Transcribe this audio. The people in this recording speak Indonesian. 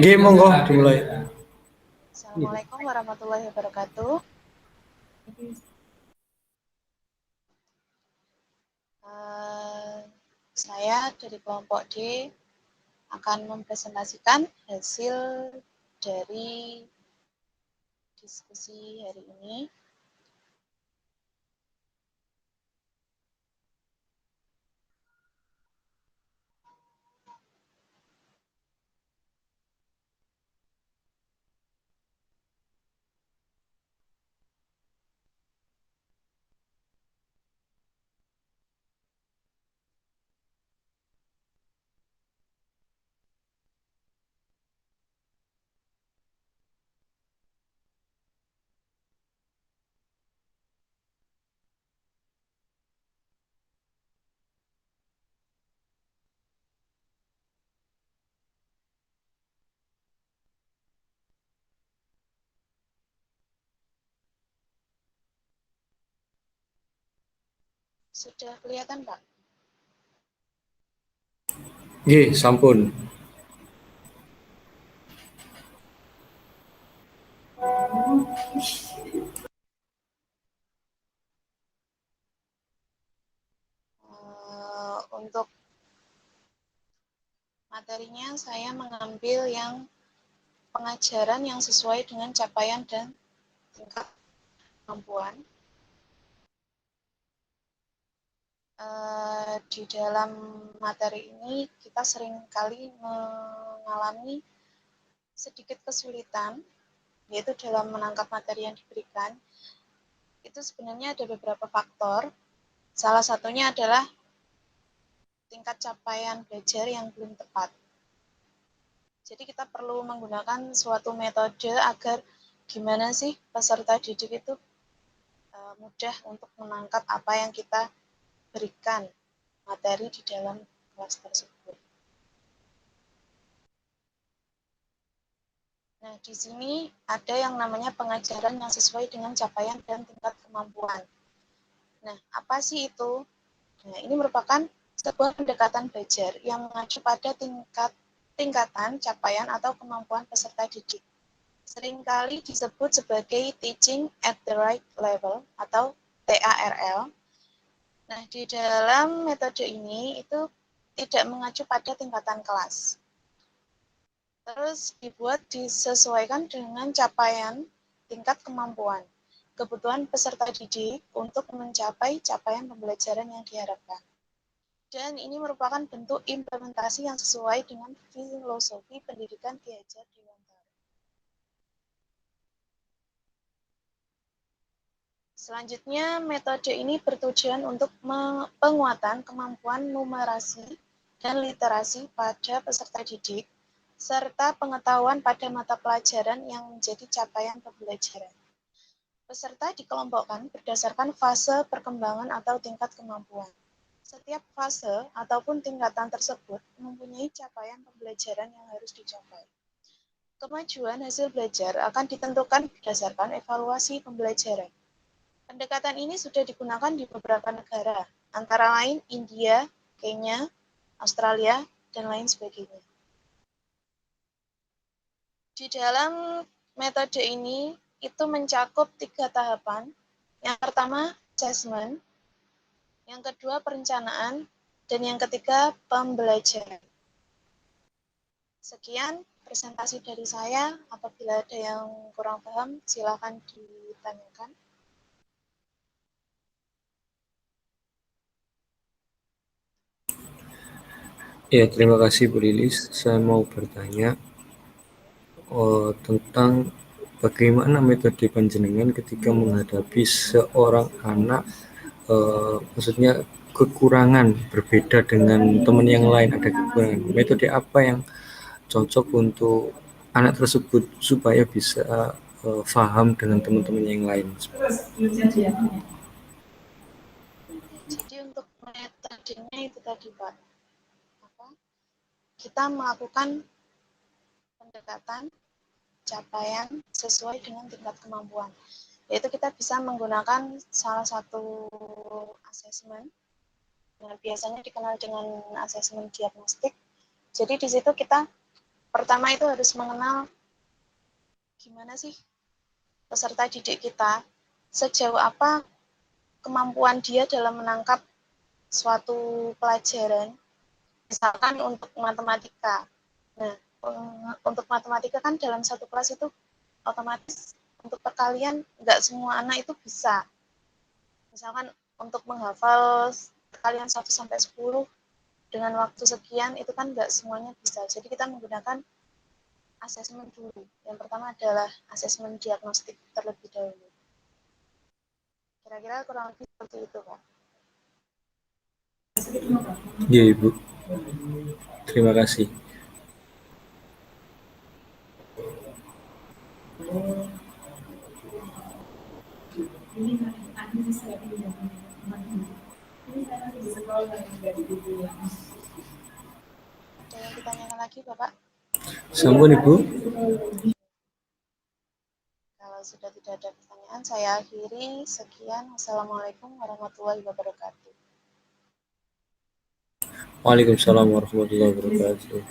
Game monggo dimulai. Assalamualaikum warahmatullahi wabarakatuh. Saya dari kelompok D akan mempresentasikan hasil dari diskusi hari ini. Sudah kelihatan, Pak? Nggih, sampun. Untuk materinya saya mengambil yang pengajaran yang sesuai dengan capaian dan tingkat kemampuan. Di dalam materi ini kita seringkali mengalami sedikit kesulitan, yaitu dalam menangkap materi yang diberikan. Itu sebenarnya ada beberapa faktor. Salah satunya adalah tingkat capaian belajar yang belum tepat. Jadi kita perlu menggunakan suatu metode agar gimana sih peserta didik itu mudah untuk menangkap apa yang kita berikan materi di dalam kelas tersebut. Nah, di sini ada yang namanya pengajaran yang sesuai dengan capaian dan tingkat kemampuan. Nah, apa sih itu? Nah, ini merupakan sebuah pendekatan belajar yang mengacu pada tingkatan capaian atau kemampuan peserta didik. Seringkali disebut sebagai teaching at the right level atau TARL. Nah, di dalam metode ini itu tidak mengacu pada tingkatan kelas. Terus dibuat disesuaikan dengan capaian tingkat kemampuan, kebutuhan peserta didik untuk mencapai capaian pembelajaran yang diharapkan. Dan ini merupakan bentuk implementasi yang sesuai dengan filosofi pendidikan Ki Hajar Dewantara. Selanjutnya, metode ini bertujuan untuk penguatan kemampuan numerasi dan literasi pada peserta didik, serta pengetahuan pada mata pelajaran yang menjadi capaian pembelajaran. Peserta dikelompokkan berdasarkan fase perkembangan atau tingkat kemampuan. Setiap fase ataupun tingkatan tersebut mempunyai capaian pembelajaran yang harus dicapai. Kemajuan hasil belajar akan ditentukan berdasarkan evaluasi pembelajaran. Pendekatan ini sudah digunakan di beberapa negara, antara lain India, Kenya, Australia, dan lain sebagainya. Di dalam metode ini, itu mencakup 3 tahapan. Yang pertama, assessment. Yang kedua, perencanaan. Dan yang ketiga, pembelajaran. Sekian presentasi dari saya. Apabila ada yang kurang paham, silakan ditanyakan. Ya, terima kasih Bu Lilis. Saya mau bertanya tentang bagaimana metode panjenengan ketika menghadapi seorang anak, maksudnya kekurangan berbeda dengan teman yang lain, ada kekurangan. Metode apa yang cocok untuk anak tersebut supaya bisa paham dengan teman-teman yang lain? Jadi untuk metodenya itu tadi Pak, kita melakukan pendekatan capaian sesuai dengan tingkat kemampuan. Yaitu kita bisa menggunakan salah satu asesmen, biasanya dikenal dengan asesmen diagnostik, Jadi di situ kita pertama itu harus mengenal gimana sih peserta didik kita, sejauh apa kemampuan dia dalam menangkap suatu pelajaran, misalkan untuk matematika. Nah, untuk matematika kan dalam satu kelas itu otomatis untuk perkalian nggak semua anak itu bisa. Misalkan untuk menghafal perkalian 1 sampai 10 dengan waktu sekian itu kan nggak semuanya bisa. Jadi kita menggunakan asesmen dulu. Yang pertama adalah asesmen diagnostik terlebih dahulu. Kira-kira kurang lebih seperti itu, Pak. Iya, Ibu. Terima kasih. Ada yang ditanyakan lagi, Bapak? Sampun, Ibu. Kalau sudah tidak ada pertanyaan, saya akhiri. Sekian. Wassalamualaikum warahmatullahi wabarakatuh. Waalaikumsalam warahmatullahi wabarakatuh.